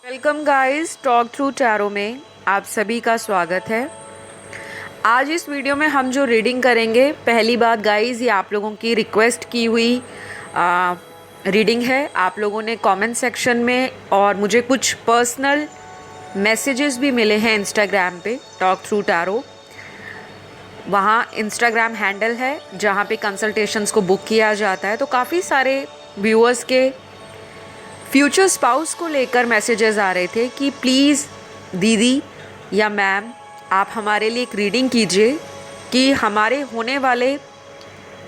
Welcome guys, talk through tarot में आप सभी का स्वागत है। आज इस वीडियो में हम जो रीडिंग करेंगे, पहली बात गाइस, ये आप लोगों की रिक्वेस्ट की हुई रीडिंग है। आप लोगों ने कमेंट सेक्शन में और मुझे कुछ पर्सनल मैसेजेस भी मिले हैं इंस्टाग्राम पे, टॉक थ्रू टैरो। वहाँ इंस्टाग्राम हैंडल है जहाँ पे कंसल्टेशंस को बुक किया जाता है। तो काफ़ी सारे व्यूअर्स के फ्यूचर स्पाउस को लेकर मैसेजेस आ रहे थे कि प्लीज़ दीदी या मैम आप हमारे लिए एक रीडिंग कीजिए कि हमारे होने वाले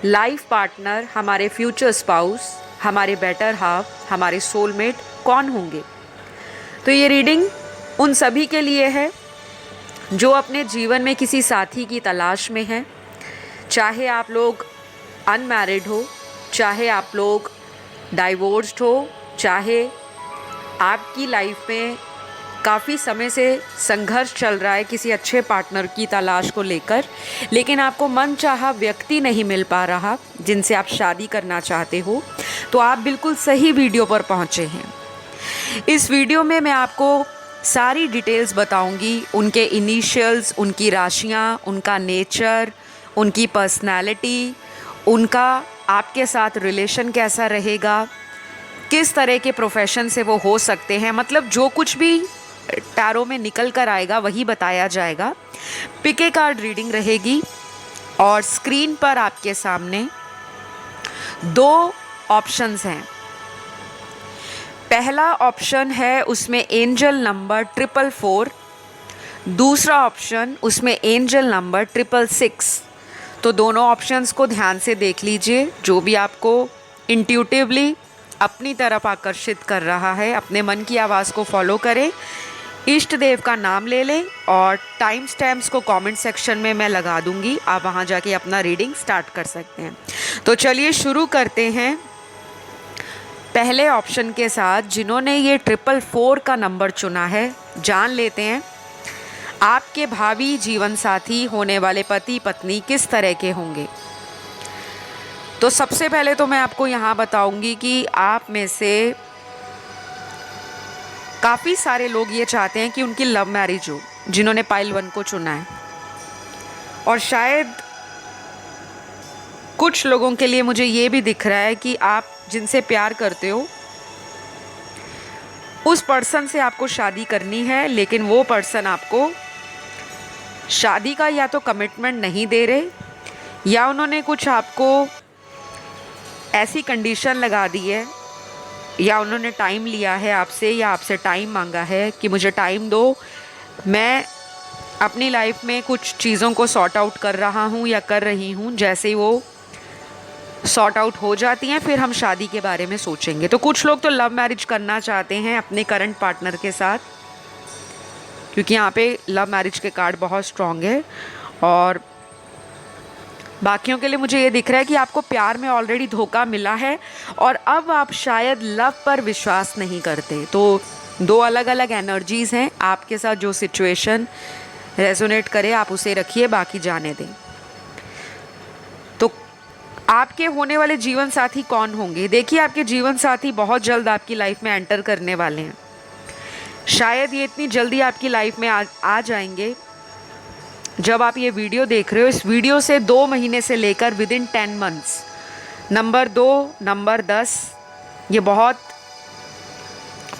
लाइफ पार्टनर, हमारे फ्यूचर स्पाउस, हमारे बेटर हाफ, हमारे सोलमेट कौन होंगे। तो ये रीडिंग उन सभी के लिए है जो अपने जीवन में किसी साथी की तलाश में हैं। चाहे आप लोग अनमैरिड हो, चाहे आप लोग डाइवोर्स्ड हो, चाहे आपकी लाइफ में काफ़ी समय से संघर्ष चल रहा है किसी अच्छे पार्टनर की तलाश को लेकर, लेकिन आपको मनचाहा व्यक्ति नहीं मिल पा रहा जिनसे आप शादी करना चाहते हो, तो आप बिल्कुल सही वीडियो पर पहुंचे हैं। इस वीडियो में मैं आपको सारी डिटेल्स बताऊंगी, उनके इनिशियल्स, उनकी राशियां, उनका नेचर, उनकी पर्सनालिटी, उनका आपके साथ रिलेशन कैसा रहेगा, किस तरह के प्रोफेशन से वो हो सकते हैं, मतलब जो कुछ भी टैरो में निकल कर आएगा वही बताया जाएगा। पिक ए कार्ड रीडिंग रहेगी और स्क्रीन पर आपके सामने दो ऑप्शंस हैं। पहला ऑप्शन है उसमें एंजल नंबर 444, दूसरा ऑप्शन उसमें एंजल नंबर 666। तो दोनों ऑप्शंस को ध्यान से देख लीजिए। जो भी आपको इंट्यूटिवली अपनी तरफ आकर्षित कर रहा है, अपने मन की आवाज़ को फॉलो करें, इष्ट देव का नाम ले लें और टाइम स्टैम्प्स को कमेंट सेक्शन में मैं लगा दूंगी। आप वहां जाके अपना रीडिंग स्टार्ट कर सकते हैं। तो चलिए शुरू करते हैं पहले ऑप्शन के साथ। जिन्होंने ये 444 का नंबर चुना है, जान लेते हैं आपके भावी जीवन साथी होने वाले पति पत्नी किस तरह के होंगे। तो सबसे पहले तो मैं आपको यहाँ बताऊंगी कि आप में से काफ़ी सारे लोग ये चाहते हैं कि उनकी लव मैरिज हो, जिन्होंने पाइल 1 को चुना है। और शायद कुछ लोगों के लिए मुझे ये भी दिख रहा है कि आप जिनसे प्यार करते हो उस पर्सन से आपको शादी करनी है, लेकिन वो पर्सन आपको शादी का या तो कमिटमेंट नहीं दे रहे, या उन्होंने कुछ आपको ऐसी कंडीशन लगा दी है, या उन्होंने टाइम लिया है आपसे, या आपसे टाइम मांगा है कि मुझे टाइम दो, मैं अपनी लाइफ में कुछ चीज़ों को सॉर्ट आउट कर रहा हूँ या कर रही हूँ। जैसे ही वो सॉर्ट आउट हो जाती हैं फिर हम शादी के बारे में सोचेंगे। तो कुछ लोग तो लव मैरिज करना चाहते हैं अपने करंट पार्टनर के साथ, क्योंकि यहाँ पे लव मैरिज के कार्ड बहुत स्ट्रॉन्ग है। और बाकियों के लिए मुझे ये दिख रहा है कि आपको प्यार में ऑलरेडी धोखा मिला है और अब आप शायद लव पर विश्वास नहीं करते। तो दो अलग अलग एनर्जीज़ हैं। आपके साथ जो सिचुएशन रेजोनेट करे आप उसे रखिए, बाकी जाने दें। तो आपके होने वाले जीवन साथी कौन होंगे? देखिए, आपके जीवन साथी बहुत जल्द आपकी लाइफ में एंटर करने वाले हैं। शायद ये इतनी जल्दी आपकी लाइफ में आ जाएंगे। जब आप ये वीडियो देख रहे हो, इस वीडियो से 2 महीने से लेकर विदिन 10 मंथ्स, नंबर 2, नंबर 10, ये बहुत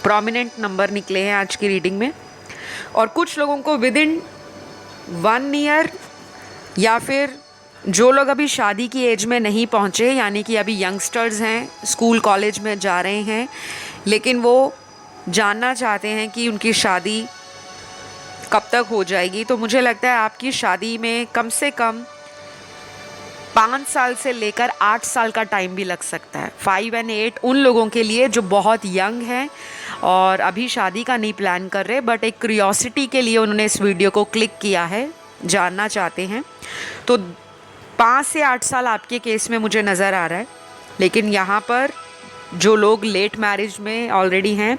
प्रोमिनेंट नंबर निकले हैं आज की रीडिंग में। और कुछ लोगों को विदिन 1 ईयर, या फिर जो लोग अभी शादी की एज में नहीं पहुँचे, यानी कि अभी यंगस्टर्स हैं, स्कूल कॉलेज में जा रहे हैं, लेकिन वो जानना चाहते हैं कि उनकी शादी कब तक हो जाएगी। तो मुझे लगता है आपकी शादी में कम से कम 5 साल से लेकर 8 साल का टाइम भी लग सकता है। 5 और 8 उन लोगों के लिए जो बहुत यंग हैं और अभी शादी का नहीं प्लान कर रहे, बट एक क्यूरियोसिटी के लिए उन्होंने इस वीडियो को क्लिक किया है, जानना चाहते हैं। तो 5 से 8 साल आपके केस में मुझे नज़र आ रहा है। लेकिन यहाँ पर जो लोग लेट मैरिज में ऑलरेडी हैं,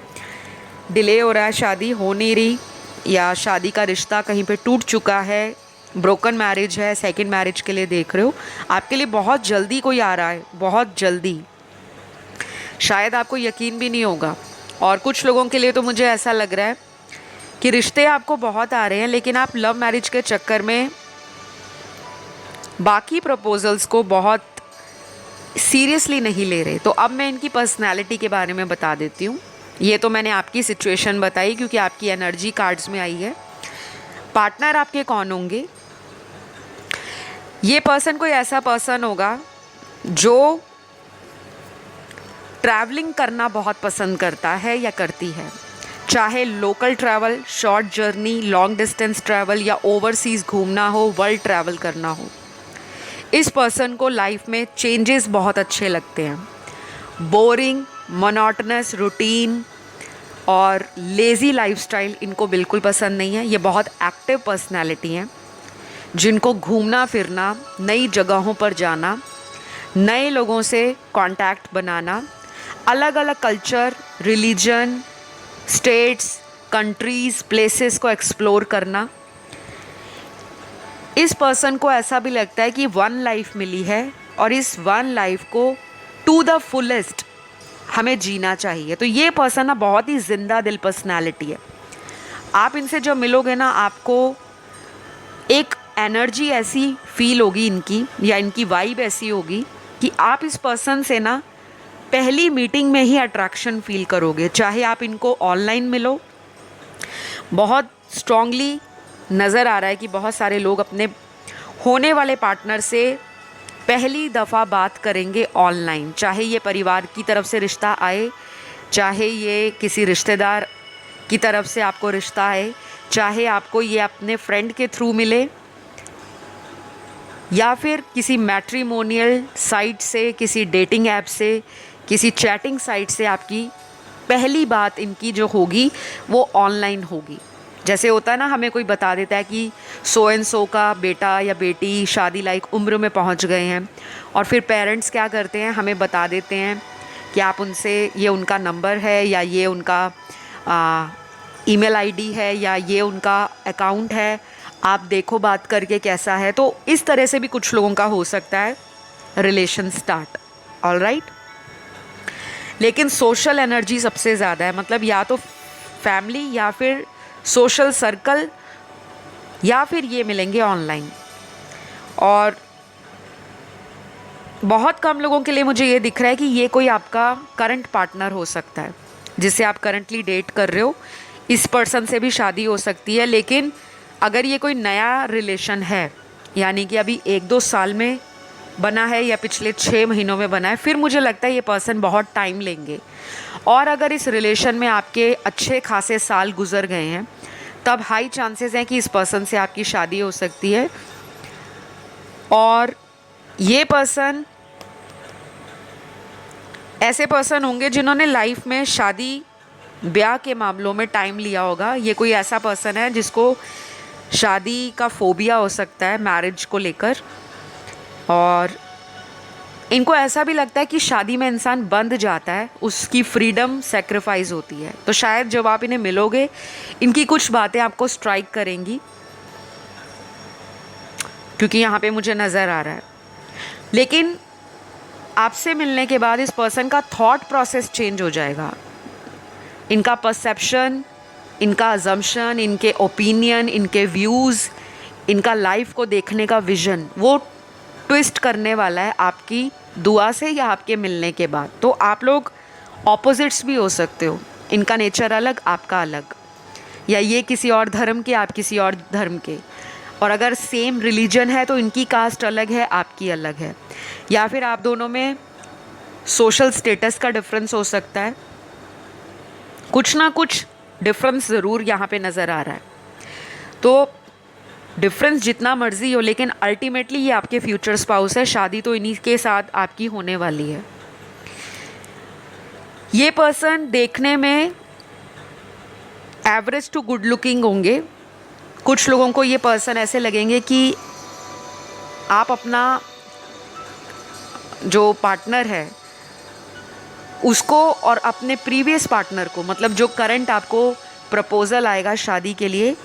डिले हो रहा है, शादी हो नहीं रही, या शादी का रिश्ता कहीं पे टूट चुका है, ब्रोकन मैरिज है, सेकंड मैरिज के लिए देख रहे हो, आपके लिए बहुत जल्दी कोई आ रहा है, बहुत जल्दी। शायद आपको यकीन भी नहीं होगा, और कुछ लोगों के लिए तो मुझे ऐसा लग रहा है कि रिश्ते आपको बहुत आ रहे हैं, लेकिन आप लव मैरिज के चक्कर में बाकी प्रपोजल्स को बहुत सीरियसली नहीं ले रहे। तो अब मैं इनकी पर्सनैलिटी के बारे में बता देती हूँ। ये तो मैंने आपकी सिचुएशन बताई क्योंकि आपकी एनर्जी कार्ड्स में आई है। पार्टनर आपके कौन होंगे? ये पर्सन कोई ऐसा पर्सन होगा जो ट्रैवलिंग करना बहुत पसंद करता है या करती है, चाहे local travel, short journey, long distance travel या ओवरसीज़ घूमना हो, वर्ल्ड ट्रैवल करना हो। इस पर्सन को लाइफ में चेंजेस बहुत अच्छे लगते हैं। बोरिंग, मोनोटोनस रूटीन और लेज़ी लाइफस्टाइल इनको बिल्कुल पसंद नहीं है। ये बहुत एक्टिव पर्सनालिटी हैं जिनको घूमना फिरना, नई जगहों पर जाना, नए लोगों से कांटेक्ट बनाना, अलग अलग culture, religion, states, countries, places को एक्सप्लोर करना। इस पर्सन को ऐसा भी लगता है कि वन लाइफ मिली है और इस वन लाइफ को टू द फुलेस्ट हमें जीना चाहिए। तो ये पर्सन ना बहुत ही जिंदा दिल पर्सनालिटी है। आप इनसे जब मिलोगे ना, आपको एक एनर्जी ऐसी फील होगी इनकी, या इनकी वाइब ऐसी होगी कि आप इस पर्सन से ना पहली मीटिंग में ही अट्रैक्शन फील करोगे। चाहे आप इनको ऑनलाइन मिलो, बहुत स्ट्रांगली नज़र आ रहा है कि बहुत सारे लोग अपने होने वाले पार्टनर से पहली दफ़ा बात करेंगे ऑनलाइन। चाहे ये परिवार की तरफ से रिश्ता आए, चाहे ये किसी रिश्तेदार की तरफ से आपको रिश्ता आए, चाहे आपको ये अपने फ्रेंड के थ्रू मिले या फिर किसी मैट्रिमोनियल साइट से, किसी डेटिंग ऐप से, किसी चैटिंग साइट से आपकी पहली बात इनकी जो होगी वो ऑनलाइन होगी। जैसे होता है ना, हमें कोई बता देता है कि सो एंड सो का बेटा या बेटी शादी लायक उम्र में पहुंच गए हैं, और फिर पेरेंट्स क्या करते हैं, हमें बता देते हैं कि आप उनसे, ये उनका नंबर है या ये उनका ईमेल आईडी है या ये उनका अकाउंट है, आप देखो बात करके कैसा है। तो इस तरह से भी कुछ लोगों का हो सकता है रिलेशन स्टार्ट। ऑलराइट, लेकिन सोशल एनर्जी सबसे ज़्यादा है, मतलब या तो फैमिली या फिर सोशल सर्कल या फिर ये मिलेंगे ऑनलाइन। और बहुत कम लोगों के लिए मुझे ये दिख रहा है कि ये कोई आपका करंट पार्टनर हो सकता है जिससे आप करंटली डेट कर रहे हो। इस पर्सन से भी शादी हो सकती है, लेकिन अगर ये कोई नया रिलेशन है, यानी कि अभी 1-2 साल में बना है या पिछले 6 महीनों में बना है, फिर मुझे लगता है ये पर्सन बहुत टाइम लेंगे। और अगर इस रिलेशन में आपके अच्छे खासे साल गुजर गए हैं, तब हाई चांसेस हैं कि इस पर्सन से आपकी शादी हो सकती है। और ये पर्सन ऐसे पर्सन होंगे जिन्होंने लाइफ में शादी ब्याह के मामलों में टाइम लिया होगा। ये कोई ऐसा पर्सन है जिसको शादी का फोबिया हो सकता है मैरिज को लेकर, और इनको ऐसा भी लगता है कि शादी में इंसान बंध जाता है, उसकी फ्रीडम सेक्रीफाइस होती है। तो शायद जब आप इन्हें मिलोगे, इनकी कुछ बातें आपको स्ट्राइक करेंगी, क्योंकि यहाँ पे मुझे नज़र आ रहा है। लेकिन आपसे मिलने के बाद इस पर्सन का थॉट प्रोसेस चेंज हो जाएगा। इनका परसेप्शन, इनका अजम्पशन, इनके ओपिनियन, इनके व्यूज़, इनका लाइफ को देखने का विज़न, वो ट्विस्ट करने वाला है आपकी दुआ से या आपके मिलने के बाद। तो आप लोग ऑपोजिट्स भी हो सकते हो, इनका नेचर अलग, आपका अलग, या ये किसी और धर्म के, आप किसी और धर्म के। और अगर सेम रिलीजन है तो इनकी कास्ट अलग है, आपकी अलग है, या फिर आप दोनों में सोशल स्टेटस का डिफरेंस हो सकता है। कुछ ना कुछ डिफरेंस ज़रूर यहाँ पे नज़र आ रहा है। तो डिफरेंस जितना मर्जी हो, लेकिन अल्टीमेटली ये आपके फ्यूचर स्पाउस है। शादी तो इन्हीं के साथ आपकी होने वाली है। ये पर्सन देखने में एवरेज टू गुड लुकिंग होंगे। कुछ लोगों को ये पर्सन ऐसे लगेंगे कि आप अपना जो पार्टनर है उसको और अपने प्रीवियस पार्टनर को, मतलब जो करंट आपको प्रपोज़ल आएगा शादी के लिए,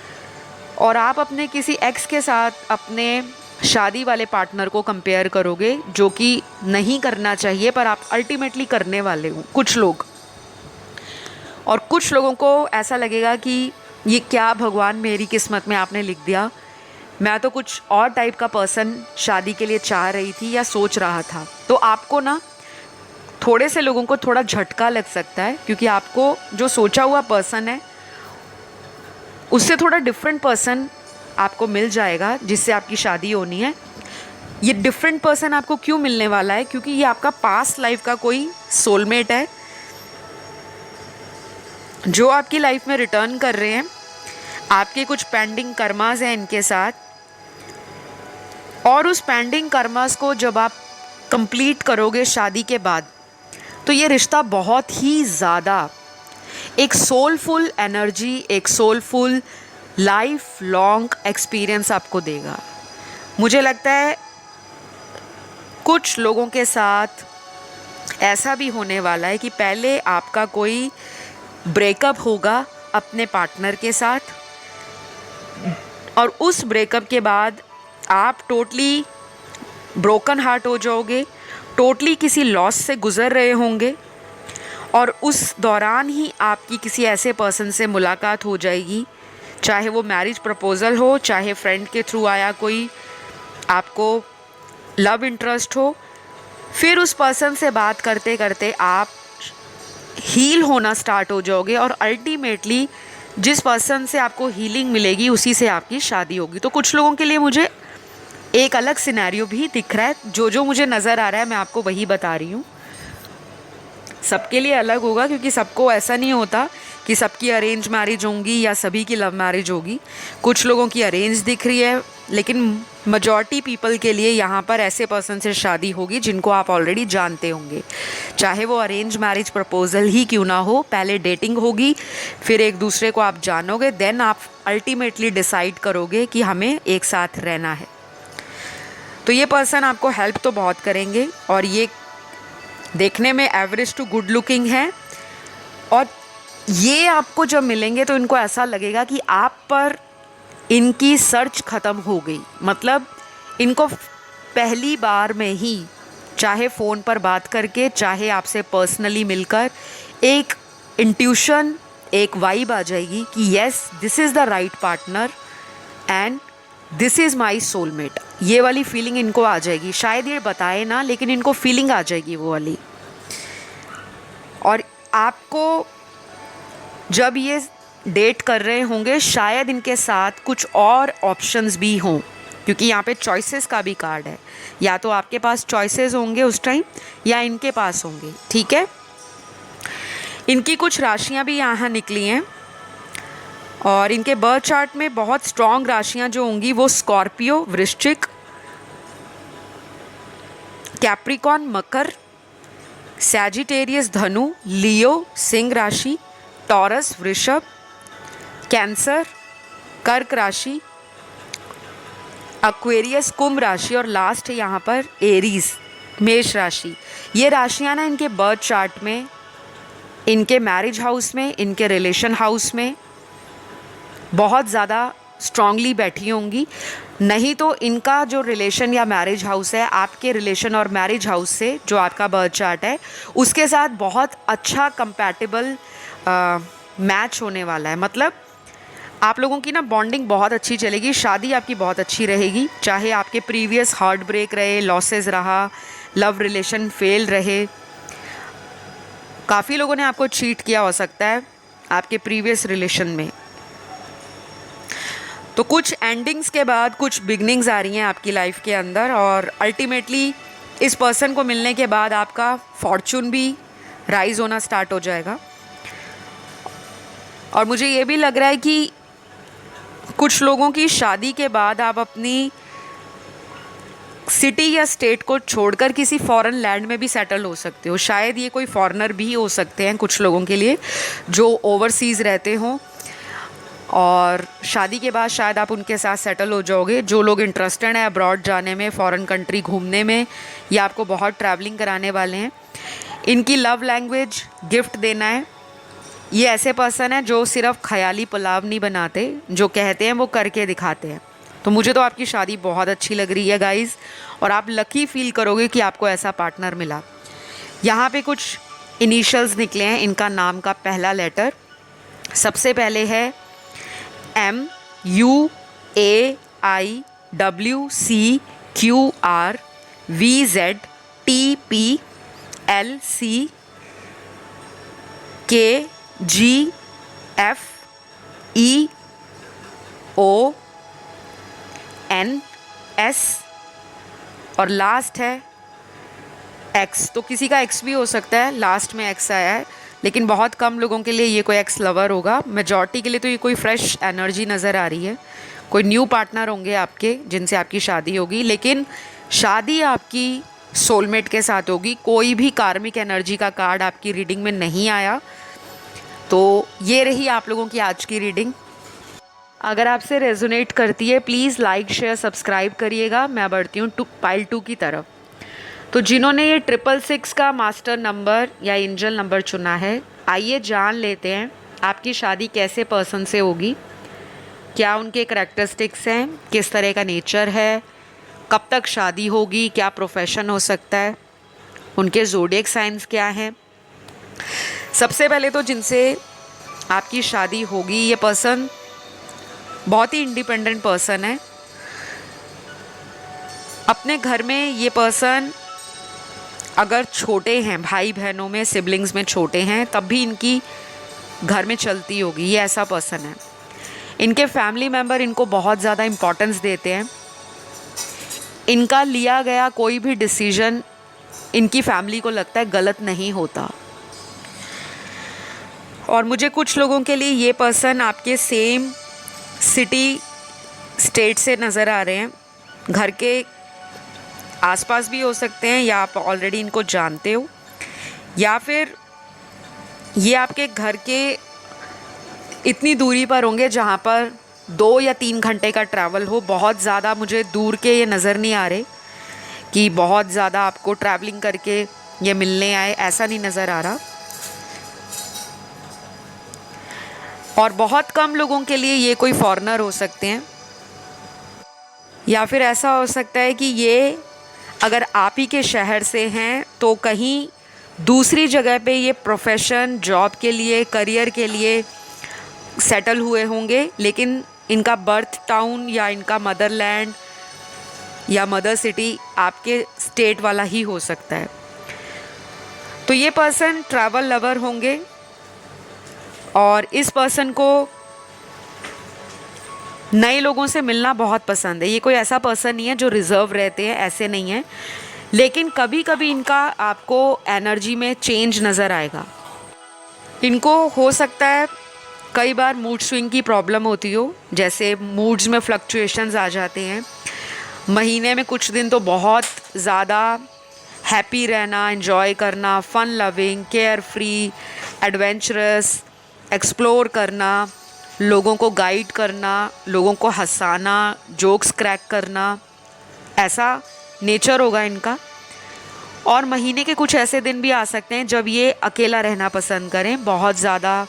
और आप अपने किसी एक्स के साथ अपने शादी वाले पार्टनर को कंपेयर करोगे, जो कि नहीं करना चाहिए पर आप अल्टीमेटली करने वाले हो कुछ लोग। और कुछ लोगों को ऐसा लगेगा कि ये क्या भगवान मेरी किस्मत में आपने लिख दिया, मैं तो कुछ और टाइप का पर्सन शादी के लिए चाह रही थी या सोच रहा था। तो आपको ना थोड़े से लोगों को थोड़ा झटका लग सकता है, क्योंकि आपको जो सोचा हुआ पर्सन है उससे थोड़ा डिफरेंट पर्सन आपको मिल जाएगा जिससे आपकी शादी होनी है। ये डिफरेंट पर्सन आपको क्यों मिलने वाला है? क्योंकि ये आपका पास्ट लाइफ का कोई सोलमेट है जो आपकी लाइफ में रिटर्न कर रहे हैं। आपके कुछ पेंडिंग कर्मास हैं इनके साथ, और उस पेंडिंग कर्मास को जब आप कंप्लीट करोगे शादी के बाद, तो ये रिश्ता बहुत ही ज़्यादा एक सोलफुल एनर्जी, एक सोलफुल लाइफ लॉन्ग एक्सपीरियंस आपको देगा। मुझे लगता है कुछ लोगों के साथ ऐसा भी होने वाला है कि पहले आपका कोई ब्रेकअप होगा अपने पार्टनर के साथ, और उस ब्रेकअप के बाद आप टोटली ब्रोकन हार्ट हो जाओगे, टोटली किसी लॉस से गुज़र रहे होंगे, और उस दौरान ही आपकी किसी ऐसे पर्सन से मुलाकात हो जाएगी, चाहे वो मैरिज प्रपोज़ल हो, चाहे फ्रेंड के थ्रू आया कोई आपको लव इंटरेस्ट हो। फिर उस पर्सन से बात करते करते आप हील होना स्टार्ट हो जाओगे, और अल्टीमेटली जिस पर्सन से आपको हीलिंग मिलेगी उसी से आपकी शादी होगी। तो कुछ लोगों के लिए मुझे एक अलग सिनेरियो भी दिख रहा है, जो मुझे नज़र आ रहा है मैं आपको वही बता रही हूँ। सबके लिए अलग होगा, क्योंकि सबको ऐसा नहीं होता कि सबकी अरेंज मैरिज होंगी या सभी की लव मैरिज होगी। कुछ लोगों की अरेंज दिख रही है, लेकिन मेजॉरिटी पीपल के लिए यहाँ पर ऐसे पर्सन से शादी होगी जिनको आप ऑलरेडी जानते होंगे। चाहे वो अरेंज मैरिज प्रपोज़ल ही क्यों ना हो, पहले डेटिंग होगी, फिर एक दूसरे को आप जानोगे, देन आप अल्टीमेटली डिसाइड करोगे कि हमें एक साथ रहना है। तो ये पर्सन आपको हेल्प तो बहुत करेंगे, और ये देखने में एवरेज टू गुड लुकिंग है, और ये आपको जब मिलेंगे तो इनको ऐसा लगेगा कि आप पर इनकी सर्च ख़त्म हो गई। मतलब इनको पहली बार में ही, चाहे फ़ोन पर बात करके, चाहे आपसे पर्सनली मिलकर, एक इंट्यूशन, एक वाइब आ जाएगी कि yes this is the right partner and this is my soulmate. ये वाली फीलिंग इनको आ जाएगी। शायद ये बताए ना, लेकिन इनको फीलिंग आ जाएगी वो वाली। और आपको जब ये डेट कर रहे होंगे, शायद इनके साथ कुछ और ऑप्शंस भी हों, क्योंकि यहाँ पे चॉइसेस का भी कार्ड है। या तो आपके पास चॉइसेस होंगे उस टाइम, या इनके पास होंगे। ठीक है, इनकी कुछ राशियाँ भी यहाँ निकली हैं, और इनके बर्थ चार्ट में बहुत स्ट्रॉन्ग राशियाँ जो होंगी वो स्कॉर्पियो, वृश्चिक, कैप्रिकॉन, मकर, सैजिटेरियस, धनु, लियो, सिंह राशि, टॉरस, वृषभ, कैंसर, कर्क राशि, एक्वेरियस, कुंभ राशि, और लास्ट है यहाँ पर एरीज, मेष राशि। ये राशियाँ ना इनके बर्थ चार्ट में, इनके मैरिज हाउस में, इनके रिलेशन हाउस में बहुत ज़्यादा स्ट्रांगली बैठी होंगी। नहीं तो इनका जो रिलेशन या मैरिज हाउस है, आपके रिलेशन और मैरिज हाउस से जो आपका बर्थ चार्ट है उसके साथ बहुत अच्छा कंपैटिबल मैच होने वाला है। मतलब आप लोगों की ना बॉन्डिंग बहुत अच्छी चलेगी, शादी आपकी बहुत अच्छी रहेगी। चाहे आपके प्रीवियस हार्ट ब्रेक रहे, लॉसेस रहा, लव रिलेशन फेल रहे, काफ़ी लोगों ने आपको चीट किया हो सकता है आपके प्रीवियस रिलेशन में। तो कुछ एंडिंग्स के बाद कुछ बिगनिंग्स आ रही हैं आपकी लाइफ के अंदर, और अल्टीमेटली इस पर्सन को मिलने के बाद आपका फॉर्चून भी राइज होना स्टार्ट हो जाएगा। और मुझे ये भी लग रहा है कि कुछ लोगों की शादी के बाद आप अपनी सिटी या स्टेट को छोड़कर किसी फॉरेन लैंड में भी सेटल हो सकते हो। शायद ये कोई फॉरेनर भी हो सकते हैं कुछ लोगों के लिए जो ओवरसीज़ रहते हों, और शादी के बाद शायद आप उनके साथ सेटल हो जाओगे। जो लोग इंटरेस्टेड हैं अब्रॉड जाने में, फॉरेन कंट्री घूमने में, या आपको बहुत ट्रैवलिंग कराने वाले हैं। इनकी लव लैंग्वेज गिफ्ट देना है। ये ऐसे पर्सन है जो सिर्फ ख्याली पुलाव नहीं बनाते, जो कहते हैं वो करके दिखाते हैं। तो मुझे तो आपकी शादी बहुत अच्छी लग रही है गाइज़, और आप लकी फील करोगे कि आपको ऐसा पार्टनर मिला। यहाँ पे कुछ इनिशियल्स निकले हैं इनका नाम का पहला लेटर। सबसे पहले है MUAIWCQRVZTPLCKGFEONS और लास्ट है एक्स। तो किसी का एक्स भी हो सकता है, लास्ट में एक्स आया है, लेकिन बहुत कम लोगों के लिए ये कोई एक्स लवर होगा। मेजॉरिटी के लिए तो ये कोई फ्रेश एनर्जी नज़र आ रही है, कोई न्यू पार्टनर होंगे आपके जिनसे आपकी शादी होगी, लेकिन शादी आपकी सोलमेट के साथ होगी। कोई भी कार्मिक एनर्जी का कार्ड आपकी रीडिंग में नहीं आया। तो ये रही आप लोगों की आज की रीडिंग। अगर आपसे रेजोनेट करती है प्लीज़ लाइक शेयर सब्सक्राइब करिएगा। मैं बढ़ती हूँ पाइल 2 की तरफ। तो जिन्होंने ये 666 का मास्टर नंबर या एंजल नंबर चुना है, आइए जान लेते हैं आपकी शादी कैसे पर्सन से होगी, क्या उनके करैक्टरिस्टिक्स हैं, किस तरह का नेचर है, कब तक शादी होगी, क्या प्रोफेशन हो सकता है, उनके ज़ोडिएक साइंस क्या हैं। सबसे पहले तो जिनसे आपकी शादी होगी, ये पर्सन बहुत ही इंडिपेंडेंट पर्सन है। अपने घर में ये पर्सन अगर छोटे हैं, भाई बहनों में, सिबलिंग्स में छोटे हैं, तब भी इनकी घर में चलती होगी। ये ऐसा पर्सन है। इनके फैमिली मेम्बर इनको बहुत ज़्यादा इम्पोर्टेंस देते हैं। इनका लिया गया कोई भी डिसीजन इनकी फैमिली को लगता है गलत नहीं होता। और मुझे कुछ लोगों के लिए ये पर्सन आपके सेम सिटी स्टेट से नज़र आ रहे हैं। घर के आसपास भी हो सकते हैं, या आप ऑलरेडी इनको जानते हो, या फिर ये आपके घर के इतनी दूरी पर होंगे जहाँ पर 2 या 3 घंटे का ट्रैवल हो। बहुत ज़्यादा मुझे दूर के ये नज़र नहीं आ रहे कि बहुत ज़्यादा आपको ट्रैवलिंग करके ये मिलने आए, ऐसा नहीं नज़र आ रहा। और बहुत कम लोगों के लिए ये कोई फॉरेनर हो सकते हैं, या फिर ऐसा हो सकता है कि ये अगर आप ही के शहर से हैं तो कहीं दूसरी जगह पे ये प्रोफेशन, जॉब के लिए, करियर के लिए सेटल हुए होंगे, लेकिन इनका बर्थ टाउन या इनका मदरलैंड या मदर सिटी आपके स्टेट वाला ही हो सकता है। तो ये पर्सन ट्रैवल लवर होंगे और इस पर्सन को नए लोगों से मिलना बहुत पसंद है। ये कोई ऐसा पर्सन नहीं है जो रिजर्व रहते हैं, ऐसे नहीं है, लेकिन कभी कभी इनका आपको एनर्जी में चेंज नज़र आएगा। इनको हो सकता है कई बार मूड स्विंग की प्रॉब्लम होती हो, जैसे मूड्स में फ्लक्चुएशंस आ जाते हैं। महीने में कुछ दिन तो बहुत ज़्यादा हैप्पी रहना, एंजॉय करना, fun loving, care free, adventurous, explore करना, लोगों को गाइड करना, लोगों को हंसाना, जोक्स क्रैक करना, ऐसा नेचर होगा इनका। और महीने के कुछ ऐसे दिन भी आ सकते हैं जब ये अकेला रहना पसंद करें, बहुत ज़्यादा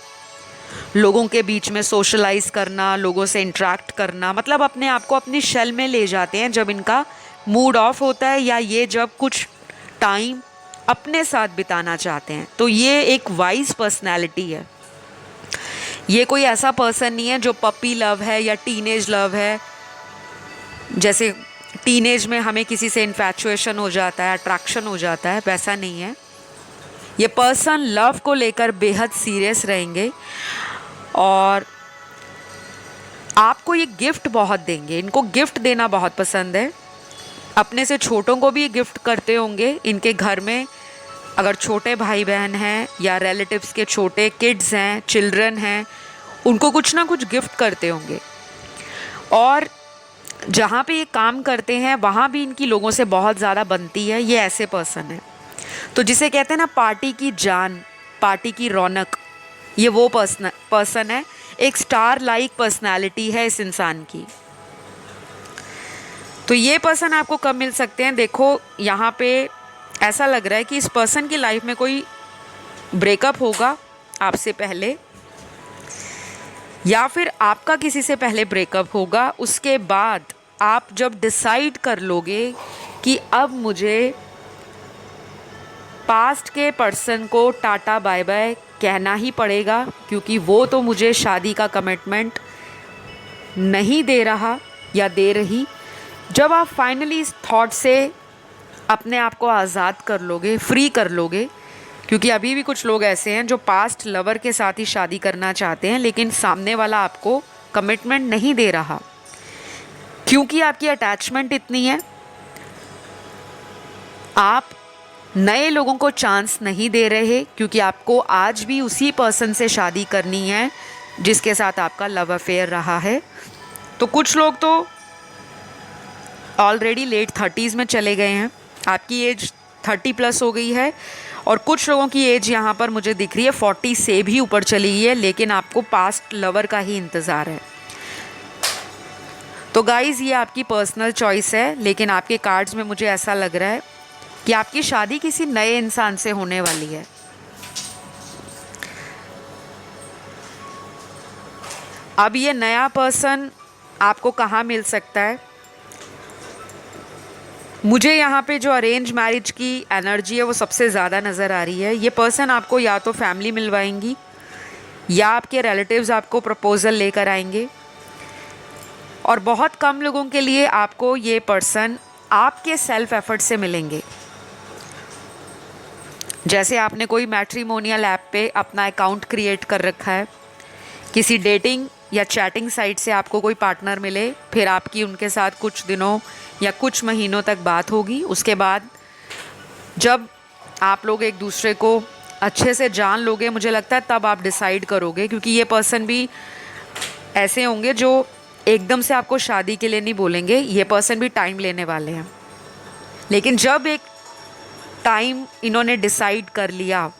लोगों के बीच में सोशलाइज करना, लोगों से इंटरेक्ट करना, मतलब अपने आप को अपनी शेल में ले जाते हैं जब इनका मूड ऑफ होता है, या ये जब कुछ टाइम अपने साथ बिताना चाहते हैं। तो ये एक वाइज पर्सनैलिटी है। ये कोई ऐसा पर्सन नहीं है जो पपी लव है या टीनेज लव है, जैसे टीनेज में हमें किसी से इन्फैचुएशन हो जाता है, अट्रैक्शन हो जाता है, वैसा नहीं है। ये पर्सन लव को लेकर बेहद सीरियस रहेंगे और आपको ये गिफ्ट बहुत देंगे। इनको गिफ्ट देना बहुत पसंद है। अपने से छोटों को भी गिफ्ट करते होंगे। इनके घर में अगर छोटे भाई बहन हैं या रिलेटिव्स के छोटे किड्स हैं, चिल्ड्रन हैं, उनको कुछ ना कुछ गिफ्ट करते होंगे। और जहाँ पे ये काम करते हैं वहाँ भी इनकी लोगों से बहुत ज़्यादा बनती है। ये ऐसे पर्सन है तो जिसे कहते हैं ना पार्टी की जान, पार्टी की रौनक, ये वो पर्सन है। एक स्टार लाइक पर्सनालिटी है इस इंसान की। तो ये पर्सन आपको कब मिल सकते हैं? देखो यहाँ पे ऐसा लग रहा है कि इस पर्सन की लाइफ में कोई ब्रेकअप होगा आपसे पहले, या फिर आपका किसी से पहले ब्रेकअप होगा। उसके बाद आप जब डिसाइड कर लोगे कि अब मुझे पास्ट के पर्सन को टाटा बाय बाय कहना ही पड़ेगा, क्योंकि वो तो मुझे शादी का कमिटमेंट नहीं दे रहा या दे रही। जब आप फाइनली इस थॉट से अपने आप को आज़ाद कर लोगे, फ्री कर लोगे, क्योंकि अभी भी कुछ लोग ऐसे हैं जो पास्ट लवर के साथ ही शादी करना चाहते हैं, लेकिन सामने वाला आपको कमिटमेंट नहीं दे रहा क्योंकि आपकी अटैचमेंट इतनी है। आप नए लोगों को चांस नहीं दे रहे क्योंकि आपको आज भी उसी पर्सन से शादी करनी है जिसके साथ आपका लव अफेयर रहा है। तो कुछ लोग तो ऑलरेडी लेट 30s में चले गए हैं, आपकी एज 30 प्लस हो गई है, और कुछ लोगों की एज यहाँ पर मुझे दिख रही है 40 से भी ऊपर चली गई है, लेकिन आपको पास्ट लवर का ही इंतज़ार है। तो गाइज़, ये आपकी पर्सनल चॉइस है, लेकिन आपके कार्ड्स में मुझे ऐसा लग रहा है कि आपकी शादी किसी नए इंसान से होने वाली है। अब ये नया पर्सन आपको कहाँ मिल सकता है? मुझे यहाँ पे जो अरेंज मैरिज की एनर्जी है वो सबसे ज़्यादा नज़र आ रही है। ये पर्सन आपको या तो फैमिली मिलवाएंगी या आपके रिलेटिव्स आपको प्रपोज़ल लेकर आएंगे, और बहुत कम लोगों के लिए आपको ये पर्सन आपके सेल्फ एफर्ट से मिलेंगे। जैसे आपने कोई मैट्रिमोनियल ऐप पे अपना अकाउंट क्रिएट कर रखा है, किसी डेटिंग या चैटिंग साइट से आपको कोई पार्टनर मिले, फिर आपकी उनके साथ कुछ दिनों या कुछ महीनों तक बात होगी, उसके बाद जब आप लोग एक दूसरे को अच्छे से जान लोगे, मुझे लगता है तब आप डिसाइड करोगे, क्योंकि ये पर्सन भी ऐसे होंगे जो एकदम से आपको शादी के लिए नहीं बोलेंगे। ये पर्सन भी टाइम लेने वाले हैं, लेकिन जब एक टाइम इन्होंने डिसाइड कर लिया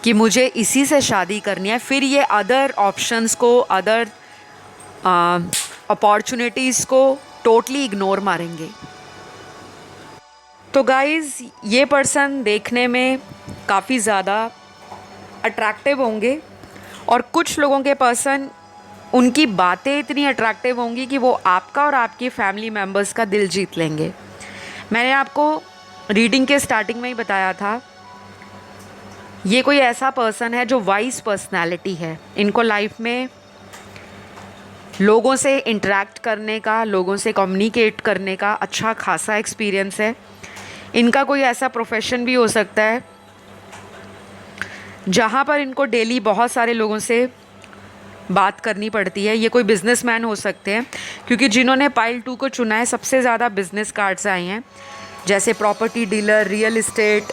कि मुझे इसी से शादी करनी है, फिर ये अदर ऑप्शंस को, अदर अपॉर्चुनिटीज़ को टोटली इग्नोर मारेंगे। तो गाइज़, ये पर्सन देखने में काफ़ी ज़्यादा अट्रैक्टिव होंगे, और कुछ लोगों के पर्सन, उनकी बातें इतनी अट्रैक्टिव होंगी कि वो आपका और आपकी फैमिली मेम्बर्स का दिल जीत लेंगे। मैंने आपको रीडिंग के स्टार्टिंग में ही बताया था, ये कोई ऐसा पर्सन है जो वाइज पर्सनालिटी है। इनको लाइफ में लोगों से इंटरेक्ट करने का, लोगों से कम्युनिकेट करने का अच्छा खासा एक्सपीरियंस है। इनका कोई ऐसा प्रोफेशन भी हो सकता है जहाँ पर इनको डेली बहुत सारे लोगों से बात करनी पड़ती है। ये कोई बिजनेसमैन हो सकते हैं, क्योंकि जिन्होंने पाइल 2 को चुना है सबसे ज़्यादा बिजनेस कार्ड्स आए हैं, जैसे प्रॉपर्टी डीलर, रियल इस्टेट,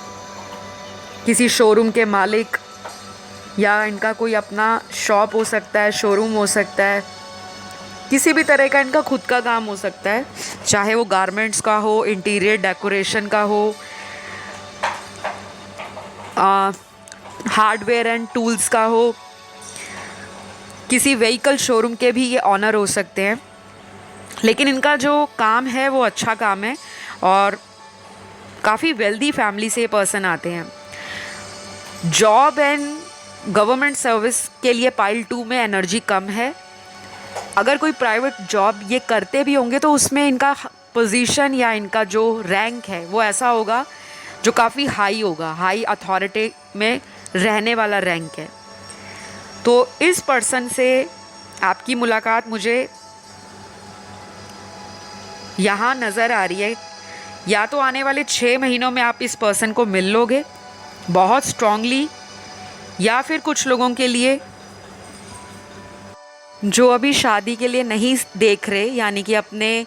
किसी शोरूम के मालिक, या इनका कोई अपना शॉप हो सकता है, शोरूम हो सकता है, किसी भी तरह का इनका खुद का काम हो सकता है, चाहे वो गारमेंट्स का हो, इंटीरियर डेकोरेशन का हो, हार्डवेयर एंड टूल्स का हो, किसी व्हीकल शोरूम के भी ये ऑनर हो सकते हैं। लेकिन इनका जो काम है वो अच्छा काम है, और काफ़ी वेल्दी फैमिली से ये पर्सन आते हैं। जॉब एंड गवर्नमेंट सर्विस के लिए पाइल 2 में एनर्जी कम है। अगर कोई प्राइवेट जॉब ये करते भी होंगे तो उसमें इनका पोजीशन या इनका जो रैंक है वो ऐसा होगा जो काफ़ी हाई होगा, हाई अथॉरिटी में रहने वाला रैंक है। तो इस पर्सन से आपकी मुलाकात मुझे यहाँ नज़र आ रही है, या तो आने वाले 6 महीनों में आप इस पर्सन को मिल लोगे बहुत स्ट्रांगली, या फिर कुछ लोगों के लिए जो अभी शादी के लिए नहीं देख रहे, यानी कि अपने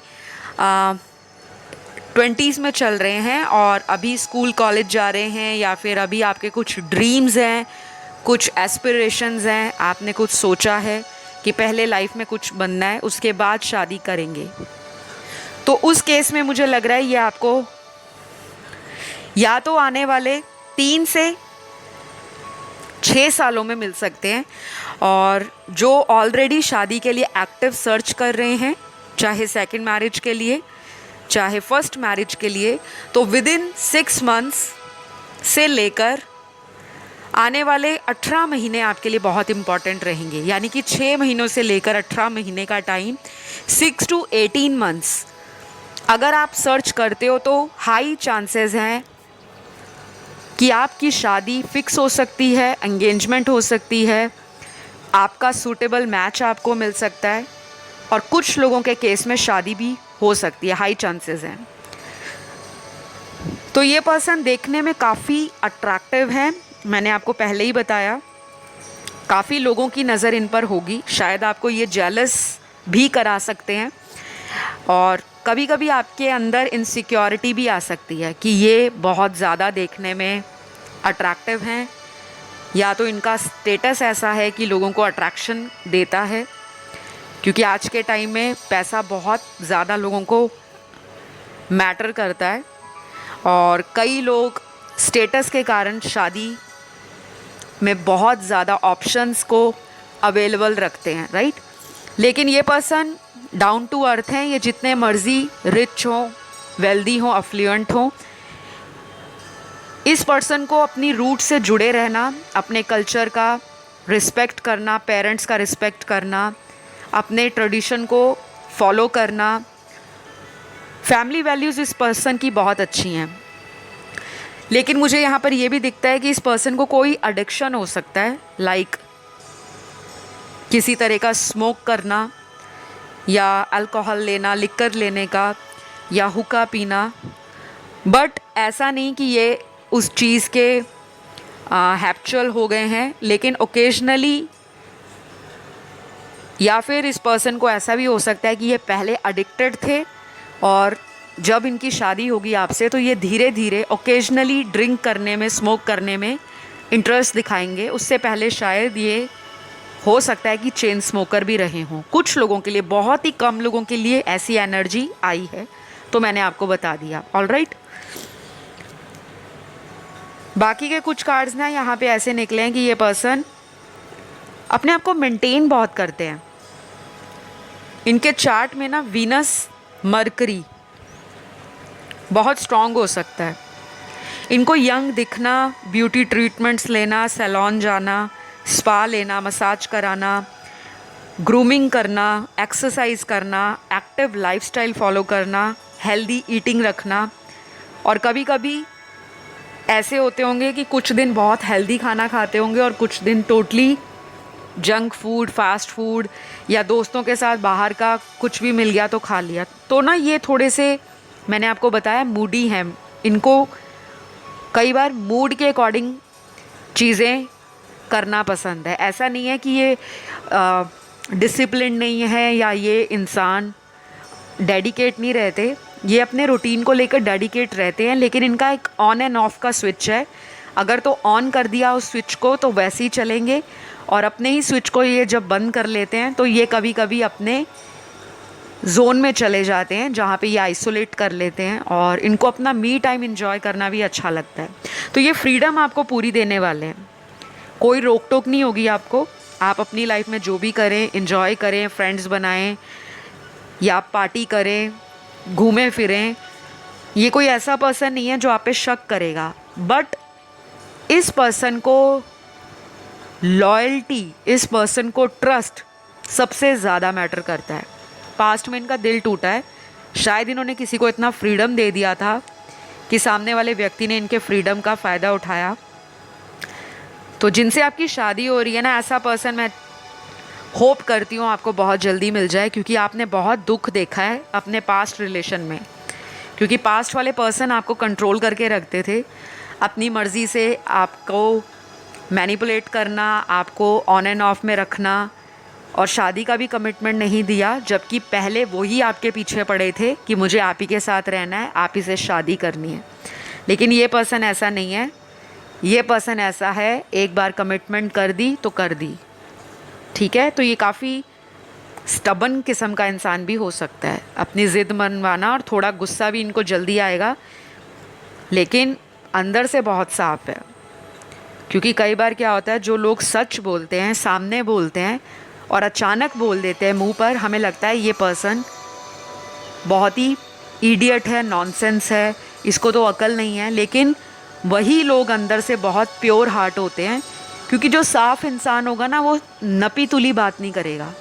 20s में चल रहे हैं और अभी स्कूल कॉलेज जा रहे हैं, या फिर अभी आपके कुछ ड्रीम्स हैं, कुछ एस्पिरेशंस हैं, आपने कुछ सोचा है कि पहले लाइफ में कुछ बनना है, उसके बाद शादी करेंगे। तो उस केस में मुझे लग रहा है ये आपको या तो आने वाले 3 से 6 सालों में मिल सकते हैं, और जो ऑलरेडी शादी के लिए एक्टिव सर्च कर रहे हैं, चाहे सेकंड मैरिज के लिए चाहे फर्स्ट मैरिज के लिए, तो विदिन 6 मंथ्स से लेकर आने वाले 18 महीने आपके लिए बहुत इम्पॉर्टेंट रहेंगे। यानी कि 6 महीनों से लेकर 18 महीने का टाइम, 6 to 18 मंथ्स अगर आप सर्च करते हो तो हाई चांसेस हैं कि आपकी शादी फिक्स हो सकती है, एंगेजमेंट हो सकती है, आपका सूटेबल मैच आपको मिल सकता है, और कुछ लोगों के केस में शादी भी हो सकती है, हाई चांसेस हैं। तो ये पर्सन देखने में काफ़ी अट्रैक्टिव है, मैंने आपको पहले ही बताया। काफ़ी लोगों की नज़र इन पर होगी, शायद आपको ये जेलस भी करा सकते हैं, और कभी कभी आपके अंदर इनसिक्योरिटी भी आ सकती है कि ये बहुत ज़्यादा देखने में अट्रैक्टिव हैं, या तो इनका स्टेटस ऐसा है कि लोगों को अट्रैक्शन देता है, क्योंकि आज के टाइम में पैसा बहुत ज़्यादा लोगों को मैटर करता है, और कई लोग स्टेटस के कारण शादी में बहुत ज़्यादा ऑप्शंस को अवेलेबल रखते हैं, राइट। लेकिन ये पर्सन डाउन टू अर्थ हैं, ये जितने मर्जी रिच हों, वेल्दी हों, अफ्लुएंट हों, इस पर्सन को अपनी रूट से जुड़े रहना, अपने कल्चर का रिस्पेक्ट करना, पेरेंट्स का रिस्पेक्ट करना, अपने ट्रेडिशन को फॉलो करना, फैमिली वैल्यूज़ इस पर्सन की बहुत अच्छी हैं। लेकिन मुझे यहाँ पर यह भी दिखता है कि इस पर्सन को कोई एडिक्शन हो सकता है, लाइक किसी तरह का स्मोक करना, या अल्कोहल लेना, लिकर लेने का, या हुक्का पीना। बट ऐसा नहीं कि ये उस चीज़ के हैप्चुअल हो गए हैं, लेकिन ओकेजनली, या फिर इस पर्सन को ऐसा भी हो सकता है कि ये पहले एडिक्टेड थे, और जब इनकी शादी होगी आपसे तो ये धीरे धीरे ओकेजनली ड्रिंक करने में, स्मोक करने में इंटरेस्ट दिखाएंगे। उससे पहले शायद ये हो सकता है कि चेन स्मोकर भी रहे हों। कुछ लोगों के लिए, बहुत ही कम लोगों के लिए ऐसी एनर्जी आई है, तो मैंने आपको बता दिया। ऑलराइट, बाकी के कुछ कार्ड्स ना यहाँ पे ऐसे निकले हैं कि ये पर्सन अपने आप को मेंटेन बहुत करते हैं। इनके चार्ट में ना वीनस, मरकरी बहुत स्ट्रॉन्ग हो सकता है। इनको यंग दिखना, ब्यूटी ट्रीटमेंट्स लेना, सैलून जाना, स्पा लेना, मसाज कराना, ग्रूमिंग करना, एक्सरसाइज करना, एक्टिव लाइफस्टाइल फॉलो करना, हेल्दी ईटिंग रखना, और कभी कभी ऐसे होते होंगे कि कुछ दिन बहुत हेल्दी खाना खाते होंगे और कुछ दिन totally junk food, fast food, या दोस्तों के साथ बाहर का कुछ भी मिल गया तो खा लिया। तो ना ये थोड़े से, मैंने आपको बताया, मूडी हैं। इनको कई बार मूड के अकॉर्डिंग चीज़ें करना पसंद है। ऐसा नहीं है कि ये डिसिप्लिन नहीं है, या ये इंसान डेडिकेट नहीं रहते। ये अपने रूटीन को लेकर डेडिकेट रहते हैं, लेकिन इनका एक ऑन एंड ऑफ का स्विच है। अगर तो ऑन कर दिया उस स्विच को तो वैसे ही चलेंगे, और अपने ही स्विच को ये जब बंद कर लेते हैं तो ये कभी कभी अपने जोन में चले जाते हैं, जहाँ पे ये आइसोलेट कर लेते हैं, और इनको अपना मी टाइम एंजॉय करना भी अच्छा लगता है। तो ये फ्रीडम आपको पूरी देने वाले हैं, कोई रोक टोक नहीं होगी आपको। आप अपनी लाइफ में जो भी करें, एंजॉय करें, फ्रेंड्स बनाएं, या पार्टी करें, घूमें फिरें। ये कोई ऐसा पर्सन नहीं है जो आप पे शक करेगा। बट इस पर्सन को लॉयल्टी, इस पर्सन को ट्रस्ट सबसे ज़्यादा मैटर करता है। पास्ट में इनका दिल टूटा है, शायद इन्होंने किसी को इतना फ्रीडम दे दिया था कि सामने वाले व्यक्ति ने इनके फ्रीडम का फ़ायदा उठाया। तो जिनसे आपकी शादी हो रही है ना, ऐसा पर्सन मैं होप करती हूँ आपको बहुत जल्दी मिल जाए, क्योंकि आपने बहुत दुख देखा है अपने पास्ट रिलेशन में। क्योंकि पास्ट वाले पर्सन आपको कंट्रोल करके रखते थे, अपनी मर्ज़ी से आपको मैनिपुलेट करना, आपको ऑन एंड ऑफ में रखना, और शादी का भी कमिटमेंट नहीं दिया, जबकि पहले वही आपके पीछे पड़े थे कि मुझे आप ही के साथ रहना है, आप ही से शादी करनी है। लेकिन ये पर्सन ऐसा नहीं है। ये पर्सन ऐसा है, एक बार कमिटमेंट कर दी तो कर दी, ठीक है। तो ये काफ़ी स्टबन किस्म का इंसान भी हो सकता है, अपनी ज़िद मनवाना, और थोड़ा गुस्सा भी इनको जल्दी आएगा, लेकिन अंदर से बहुत साफ है। क्योंकि कई बार क्या होता है, जो लोग सच बोलते हैं, सामने बोलते हैं, और अचानक बोल देते हैं मुंह पर, हमें लगता है ये पर्सन बहुत ही इडियट है, नॉनसेंस है, इसको तो अकल नहीं है। लेकिन वही लोग अंदर से बहुत प्योर हार्ट होते हैं, क्योंकि जो साफ इंसान होगा ना, वो नपी तुली बात नहीं करेगा।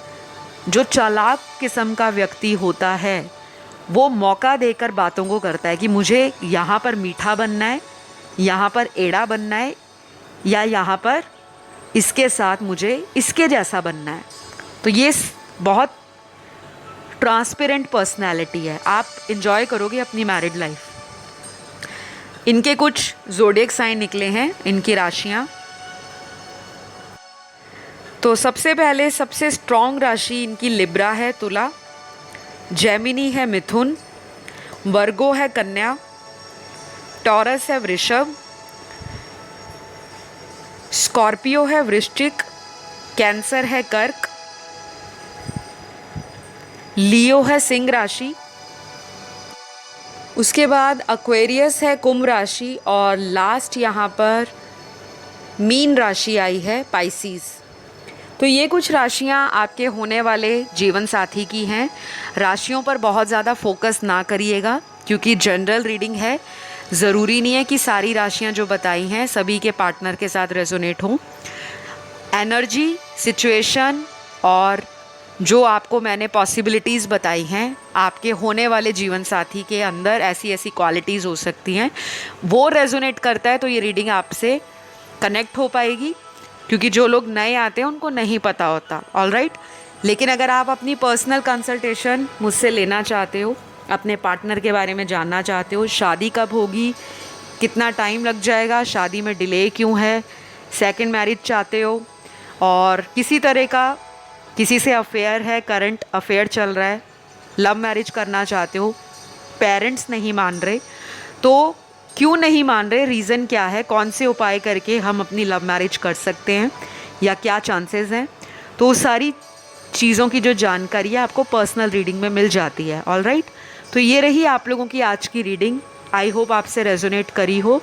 जो चालाक किस्म का व्यक्ति होता है वो मौका देकर बातों को करता है कि मुझे यहाँ पर मीठा बनना है, यहाँ पर एड़ा बनना है या यहाँ पर इसके साथ मुझे इसके जैसा बनना है। तो ये बहुत ट्रांसपेरेंट पर्सनैलिटी है, आप इन्जॉय करोगे अपनी मैरिड लाइफ। इनके कुछ ज़ोडिएक साइन निकले हैं, इनकी राशियाँ। तो सबसे पहले सबसे स्ट्रॉन्ग राशि इनकी लिब्रा है, तुला, जेमिनी है मिथुन, वर्गो है कन्या, टॉरस है वृषभ, स्कॉर्पियो है वृश्चिक, कैंसर है कर्क, लियो है सिंह राशि। उसके बाद एक्वेरियस है कुंभ राशि और लास्ट यहाँ पर मीन राशि आई है, पाइसिस। तो ये कुछ राशियाँ आपके होने वाले जीवन साथी की हैं। राशियों पर बहुत ज़्यादा फोकस ना करिएगा क्योंकि जनरल रीडिंग है, ज़रूरी नहीं है कि सारी राशियाँ जो बताई हैं सभी के पार्टनर के साथ रेजोनेट हों। एनर्जी, सिचुएशन और जो आपको मैंने पॉसिबिलिटीज़ बताई हैं, आपके होने वाले जीवन साथी के अंदर ऐसी ऐसी क्वालिटीज़ हो सकती हैं, वो रेजोनेट करता है तो ये रीडिंग आपसे कनेक्ट हो पाएगी। क्योंकि जो लोग नए आते हैं उनको नहीं पता होता, ऑलराइट। लेकिन अगर आप अपनी पर्सनल कंसल्टेशन मुझसे लेना चाहते हो, अपने पार्टनर के बारे में जानना चाहते हो, शादी कब होगी, कितना टाइम लग जाएगा, शादी में डिले क्यों है, सेकंड मैरिज चाहते हो और किसी तरह का किसी से अफेयर है, करंट अफेयर चल रहा है, लव मैरिज करना चाहते हो, पेरेंट्स नहीं मान रहे, तो क्यों नहीं मान रहे, रीज़न क्या है, कौन से उपाय करके हम अपनी लव मैरिज कर सकते हैं या क्या चांसेस हैं, तो सारी चीज़ों की जो जानकारी है आपको पर्सनल रीडिंग में मिल जाती है, ऑलराइट। तो ये रही आप लोगों की आज की रीडिंग। आई होप आपसे रेजोनेट करी हो।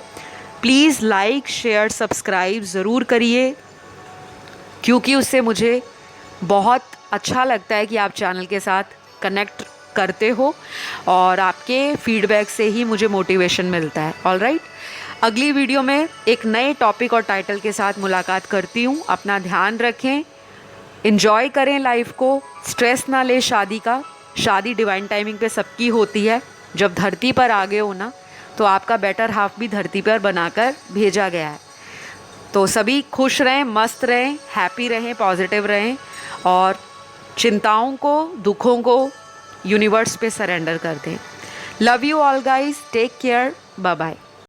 प्लीज़ लाइक, शेयर, सब्सक्राइब ज़रूर करिए क्योंकि उससे मुझे बहुत अच्छा लगता है कि आप चैनल के साथ कनेक्ट करते हो और आपके फीडबैक से ही मुझे मोटिवेशन मिलता है, ऑलराइट। अगली वीडियो में एक नए टॉपिक और टाइटल के साथ मुलाकात करती हूँ। अपना ध्यान रखें, एंजॉय करें लाइफ को, स्ट्रेस ना ले शादी का। शादी डिवाइन टाइमिंग पे सबकी होती है। जब धरती पर आ गए हो ना तो आपका बेटर हाफ भी धरती पर बनाकर भेजा गया है। तो सभी खुश रहें, मस्त रहें, हैप्पी रहें, पॉजिटिव रहें और चिंताओं को, दुखों को यूनिवर्स पे सरेंडर कर दें। Love you all guys, take care, bye bye.